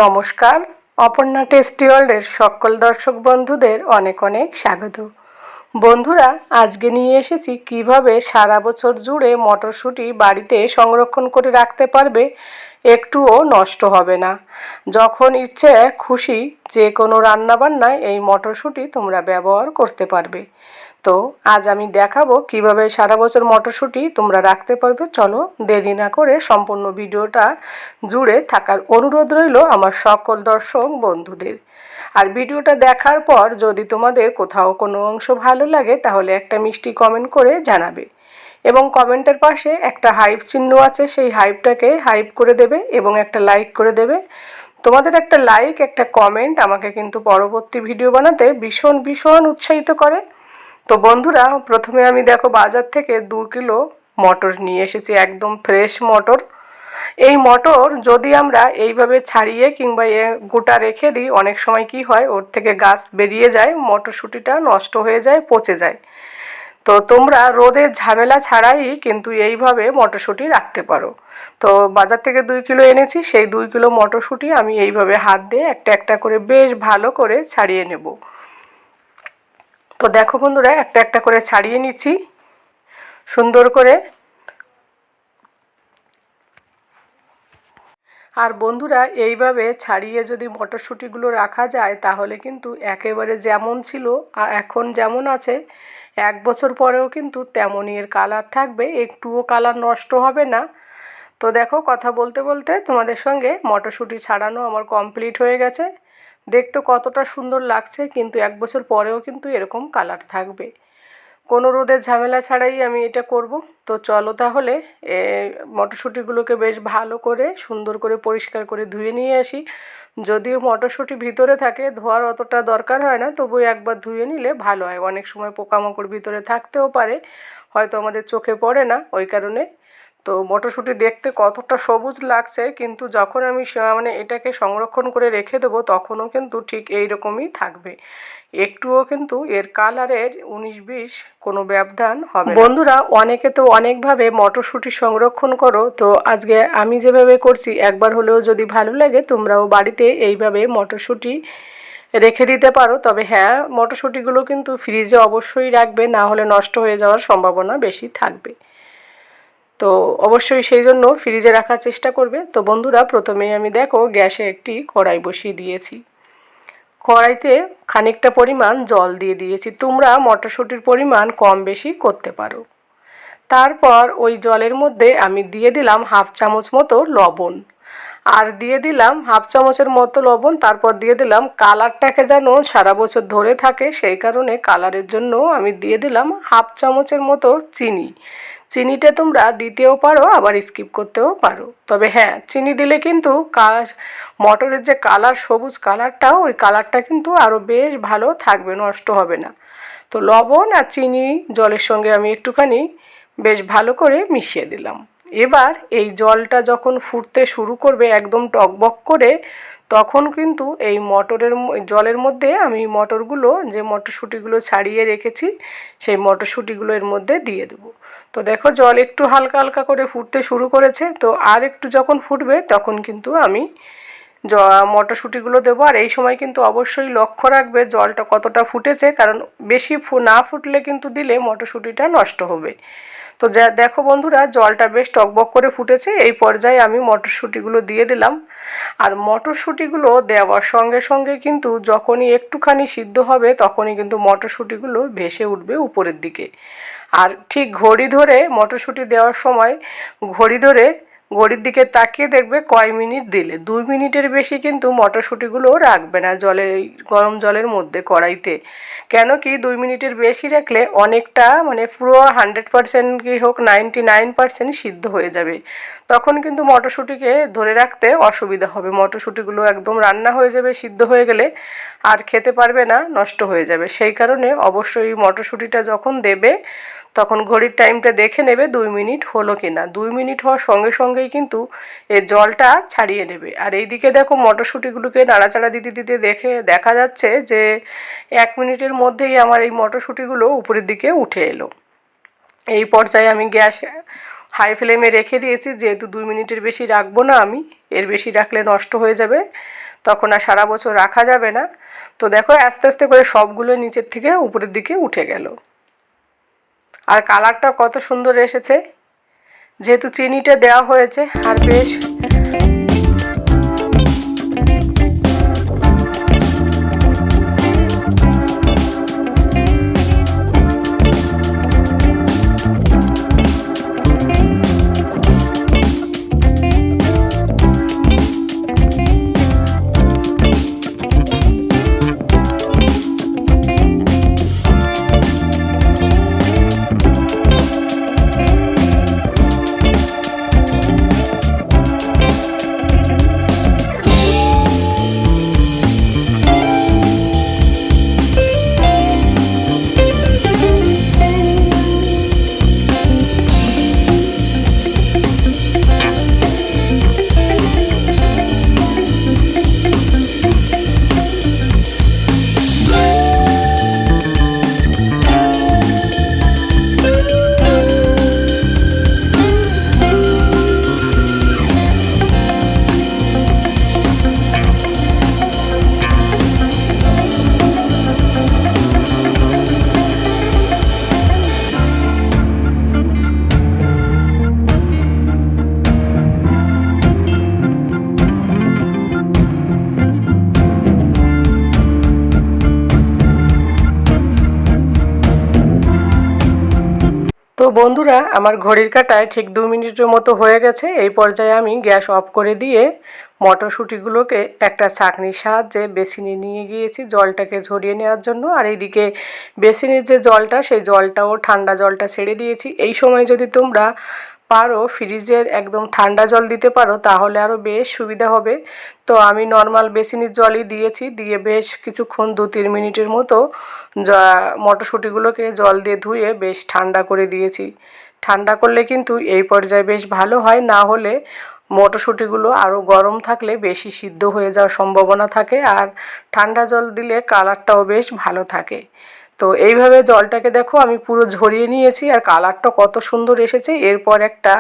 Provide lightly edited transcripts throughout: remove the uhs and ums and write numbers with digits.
নমস্কার, অপর্ণা টেস্টি ওয়ার্ল্ডের সকল দর্শক বন্ধুদের অনেক অনেক স্বাগত। বন্ধুরা, আজকে নিয়ে এসেছি কিভাবে সারা বছর জুড়ে মটরশুঁটি বাড়িতে সংরক্ষণ করে রাখতে পারবে, একটুও নষ্ট হবে না। যখন ইচ্ছে খুশি যে কোনো রান্নাবান্নায় এই মটরশুঁটি তোমরা ব্যবহার করতে পারবে। তো আজ আমি দেখাবো কিভাবে সারা বছর মটরশুঁটি তোমরা রাখতে পারবে। চলো দেরি না করে সম্পূর্ণ ভিডিওটা জুড়ে থাকার অনুরোধ রইল আমার সকল দর্শক বন্ধুদের। আর ভিডিওটা দেখার পর যদি তোমাদের কোথাও কোনো অংশ ভালো লাগে তাহলে একটা মিষ্টি কমেন্ট করে জানাবে, এবং কমেন্টের পাশে একটা হাইপ চিহ্ন আছে, সেই হাইপটাকে হাইপ করে দেবে এবং একটা লাইক করে দেবে। তোমাদের একটা লাইক, একটা কমেন্ট আমাকে কিন্তু পরবর্তী ভিডিও বানাতে ভীষণ ভীষণ উৎসাহিত করে। তো বন্ধুরা, প্রথমে আমি দেখো বাজার থেকে 2 কিলো মটর নিয়ে এসেছি, একদম ফ্রেশ মটর। এই মটর যদি আমরা এইভাবে ছাড়িয়ে কিংবা গোটা রেখে দিই, অনেক সময় কি হয়, ওর থেকে গাছ বেরিয়ে যায়, মটরশুঁটিটা নষ্ট হয়ে যায়, পচে যায়। তো তোমরা রোদের ঝামেলা ছাড়াই কিন্তু এইভাবে মটরশুঁটি রাখতে পারো। তো বাজার থেকে 2 কিলো এনেছি, সেই 2 কিলো মটরশুঁটি আমি এইভাবে হাত দিয়ে একটা একটা করে বেশ ভালো করে ছাড়িয়ে নেব। তো দেখো বন্ধুরা, একটা একটা করে ছাড়িয়ে নিচ্ছি সুন্দর করে। আর বন্ধুরা, এইভাবে ছাড়িয়ে যদি মটরশুঁটিগুলো রাখা যায় তাহলে কিন্তু একেবারে যেমন ছিল এখন যেমন আছে, 1 বছর পরেও কিন্তু তেমনই এর কালার থাকবে, একটুও কালার নষ্ট হবে না। তো দেখো, কথা বলতে বলতে তোমাদের সঙ্গে মটরশুঁটি ছাড়ানো আমার কমপ্লিট হয়ে গেছে। দেখতে কতটা সুন্দর লাগছে, কিন্তু 1 বছর পরেও কিন্তু এরকম কালার থাকবে। কোনো রোদের ঝামেলা ছাড়াই আমি এটা করব। তো চলো তাহলে মটরশুঁটিগুলোকে বেশ ভালো করে সুন্দর করে পরিষ্কার করে ধুয়ে নিয়ে আসি। যদিও মটরশুঁটি ভিতরে থাকে, ধোয়ার অতটা দরকার হয় না, তবু একবার ধুয়ে নিলে ভালো হয়। অনেক সময় পোকামাকড় ভিতরে থাকতেও পারে, হয়তো আমাদের চোখে পড়ে না ওই কারণে। তো মটরশুঁটি দেখতে কতটা সবুজ লাগছে, কিন্তু যখন আমি মানে এটাকে সংরক্ষণ করে রেখে দেবো তখনও কিন্তু ঠিক এই রকমই থাকবে, একটুও কিন্তু এর কালারের 19-20 কোনো ব্যবধান হবে না। বন্ধুরা, অনেকে তো অনেকভাবে মটরশুঁটি সংরক্ষণ করো, তো আজকে আমি যেভাবে করছি, একবার হলেও যদি ভালো লাগে তোমরাও বাড়িতে এইভাবে মটরশুঁটি রেখে দিতে পারো। তবে হ্যাঁ, মটরশুঁটিগুলো কিন্তু ফ্রিজে অবশ্যই রাখবে, না হলে নষ্ট হয়ে যাওয়ার সম্ভাবনা বেশি থাকবে। তো অবশ্যই সেই জন্য ফ্রিজে রাখার চেষ্টা করবে। তো বন্ধুরা, প্রথমেই আমি দেখো গ্যাসে একটি কড়াই বসিয়ে দিয়েছি। কড়াইতে খানিকটা পরিমাণ জল দিয়ে দিয়েছি। তোমরা মটরশুঁটির পরিমাণ কম বেশি করতে পারো। তারপর ওই জলের মধ্যে আমি দিয়ে দিলাম 1/2 চামচ মতো লবণ, আর দিয়ে দিলাম 1/2 চামচের মতো লবণ। তারপর দিয়ে দিলাম, কালারটাকে যেন সারা বছর ধরে থাকে সেই কারণে কালারের জন্য আমি দিয়ে দিলাম 1/2 চামচের মতো চিনি। চিনিটা তোমরা দিতেও পারো, আবার স্কিপ করতেও পারো। তবে হ্যাঁ, চিনি দিলে কিন্তু মটরের যে কালার, সবুজ কালারটা, ওই কালারটা কিন্তু আরও বেশ ভালো থাকবে, নষ্ট হবে না। তো লবণ আর চিনি জলের সঙ্গে আমি একটুখানি বেশ ভালো করে মিশিয়ে দিলাম। এবার এই জলটা যখন ফুটতে শুরু করবে একদম টকবক করে, তখন কিন্তু এই জলের মধ্যে আমি মটরগুলো, যে মটরশুঁটিগুলো ছাড়িয়ে রেখেছি, সেই মটরশুঁটিগুলো এর মধ্যে দিয়ে দেবো। তো দেখো, জল একটু হালকা হালকা করে ফুটতে শুরু করেছে। তো আর একটু যখন ফুটবে তখন কিন্তু আমি মটরশুঁটিগুলো দেবো। আর এই সময় কিন্তু অবশ্যই লক্ষ্য রাখবে জলটা কতটা ফুটেছে, কারণ বেশি না ফুটলে কিন্তু দিলে মটরশুঁটিটা নষ্ট হবে। তো দেখো বন্ধুরা, জলটা বেশ টকবক করে ফুটেছে। এই পর্যায়ে আমি মটরশুঁটিগুলো দিয়ে দিলাম। আর মটরশুঁটিগুলো দেওয়ার সঙ্গে সঙ্গে কিন্তু যখনই একটুখানি সিদ্ধ হবে তখনই কিন্তু মটরশুঁটিগুলো ভেসে উঠবে উপরের দিকে। আর ঠিক ঘড়ি ধরে মটরশুঁটি দেওয়ার সময় ঘড়ির দিকে তাকিয়ে দেখবে কয় মিনিট দিলে। 2 মিনিটের বেশি কিন্তু মটরশুঁটিগুলো রাখবে না গরম জলের মধ্যে কড়াইতে। কেন কি, 2 মিনিটের বেশি রাখলে অনেকটা, মানে পুরো 100% কি হোক 99% সিদ্ধ হয়ে যাবে। তখন কিন্তু মটরশুঁটিকে ধরে রাখতে অসুবিধা হবে, মটরশুঁটিগুলো একদম রান্না হয়ে যাবে সিদ্ধ হয়ে গেলে, আর খেতে পারবে না, নষ্ট হয়ে যাবে। সেই কারণে অবশ্যই মটরশুঁটিটা যখন দেবে তখন ঘড়ির টাইমটা দেখে নেবে 2 মিনিট হলো কি না। 2 মিনিট হওয়ার সঙ্গে সঙ্গেই কিন্তু এর জলটা ছাড়িয়ে নেবে। আর এইদিকে দেখো, মটরশুঁটিগুলোকে নাড়াচাড়া দিতে দিতে দেখা যাচ্ছে যে 1 মিনিটের মধ্যেই আমার এই মটরশুঁটিগুলো উপরের দিকে উঠে এলো। এই পর্যায়ে আমি গ্যাস হাই ফ্লেমে রেখে দিয়েছি, যেহেতু 2 মিনিটের বেশি রাখবো না আমি, এর বেশি রাখলে নষ্ট হয়ে যাবে। তখন আর সারা বছর রাখা যাবে না। তো দেখো আস্তে আস্তে করে সবগুলো নিচের থেকে উপরের দিকে উঠে গেল। আর কালারটা কত সুন্দর এসেছে, যেহেতু চিনিটা দেওয়া হয়েছে। আর বেশ তো বন্ধুরা, আমার ঘড়ির কাঁটায় ঠিক 2 মিনিটের মতো হয়ে গেছে। এই পর্যায়ে আমি গ্যাস অফ করে দিয়ে মটরশুঁটিগুলোকে একটা ছাঁকনির সাহায্যে বেসিনে নিয়ে গিয়েছি জলটাকে ঝরিয়ে নেওয়ার জন্য। আর এইদিকে বেসিনের যে জলটা, সেই জলটাও ঠান্ডা জলটা ছেড়ে দিয়েছি। এই সময় যদি তোমরা পারো ফ্রিজের একদম ঠান্ডা জল দিতে পারো তাহলে আরও বেশ সুবিধা হবে। তো আমি নর্মাল বেসিনের জলই দিয়েছি, দিয়ে বেশ কিছুক্ষণ 2-3 মিনিটের মতো মটরশুঁটিগুলোকে জল দিয়ে ধুয়ে বেশ ঠান্ডা করে দিয়েছি। ঠান্ডা করলে কিন্তু এই পর্যায়ে বেশ ভালো হয়, না হলে মটরশুঁটিগুলো আরও গরম থাকলে বেশি সিদ্ধ হয়ে যাওয়ার সম্ভাবনা থাকে। আর ঠান্ডা জল দিলে কালারটাও বেশ ভালো থাকে। তো এইভাবে জলটাকে দেখো আমি পুরো ঝরিয়ে নিয়েছি, আর কালারটা কত সুন্দর এসেছে। এরপর একটা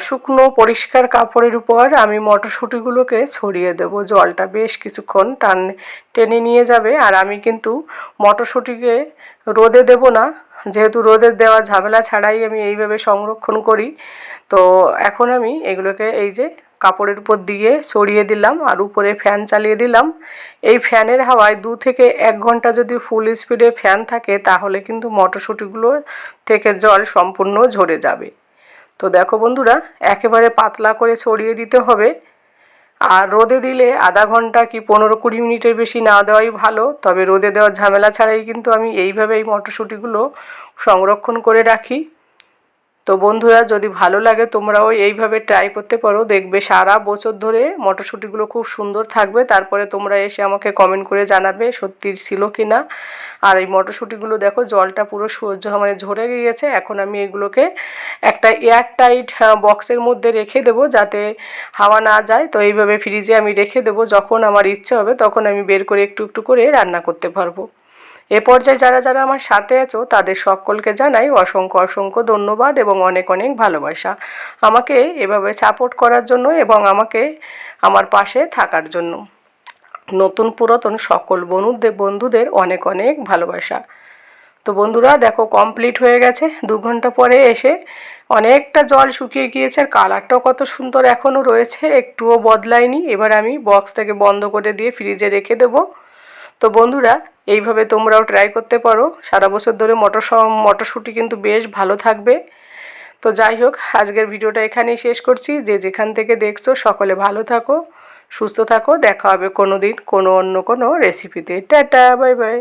শুকনো পরিষ্কার কাপড়ের উপর আমি মটরশুঁটিগুলোকে ছড়িয়ে দেব। জলটা বেশ কিছুক্ষণ টেনে নিয়ে যাবে। আর আমি কিন্তু মটরশুঁটিকে রোদে দেব না, যেহেতু রোদে দেওয়া ঝামেলা ছাড়াই আমি এইভাবে সংরক্ষণ করি। তো এখন আমি এগুলোকে এই যে কাপড়ের উপর দিয়ে ছড়িয়ে দিলাম, আর উপরে ফ্যান চালিয়ে দিলাম। এই ফ্যানের হাওয়ায় 2 থেকে 1 ঘন্টা যদি ফুল স্পিডে ফ্যান থাকে তাহলে কিন্তু মটরশুঁটিগুলো থেকে জল সম্পূর্ণ ঝরে যাবে। তো দেখো বন্ধুরা, একেবারে পাতলা করে ছড়িয়ে দিতে হবে। আর রোদে দিলে আধা ঘন্টা কি 15-20 মিনিটের বেশি না দেওয়াই ভালো। তবে রোদে দেওয়ার ঝামেলা ছাড়াই কিন্তু আমি এইভাবে এই মটরশুঁটিগুলো সংরক্ষণ করে রাখি। তো বন্ধুরা, যদি ভালো লাগে তোমরাও এইভাবে ট্রাই করতে পারো, দেখবে সারা বছর ধরে মটরশুঁটিগুলো খুব সুন্দর থাকবে। তারপরে তোমরা এসে আমাকে কমেন্ট করে জানাবে সত্যি ছিল কি না। আর এই মটরশুঁটিগুলো দেখো জলটা পুরো ঝরে গিয়েছে। এখন আমি এগুলোকে একটা এয়ারটাইট বক্সের মধ্যে রেখে দেবো যাতে হাওয়া না যায়। তো এইভাবে ফ্রিজে আমি রেখে দেবো, যখন আমার ইচ্ছে হবে তখন আমি বের করে একটু একটু করে রান্না করতে পারবো। এ পর্যায়ে যারা যারা আমার সাথে আছো তাদের সকলকে জানাই অসংখ্য অসংখ্য ধন্যবাদ এবং অনেক অনেক ভালোবাসা আমাকে এভাবে সাপোর্ট করার জন্য এবং আমাকে আমার পাশে থাকার জন্য। নতুন পুরাতন সকল বন্ধুদের অনেক অনেক ভালোবাসা। তো বন্ধুরা দেখো কমপ্লিট হয়ে গেছে। 2 ঘন্টা পরে এসে অনেকটা জল শুকিয়ে গিয়েছে, আর কালারটাও কত সুন্দর এখনও রয়েছে, একটুও বদলায়নি। এবার আমি বক্সটাকে বন্ধ করে দিয়ে ফ্রিজে রেখে দেবো। তো বন্ধুরা, এইভাবে তোমরাও ট্রাই করতে পারো। সারা বছর ধরে মটরশুঁটি কিন্তু বেশ ভালো থাকবে। তো যাই হোক, আজকের ভিডিওটা এখানেই শেষ করছি। যে যেখান থেকে দেখছো সকলে ভালো থাকো, সুস্থ থাকো। দেখা হবে কোনো দিন অন্য কোনো রেসিপিতে। Tata, bye bye.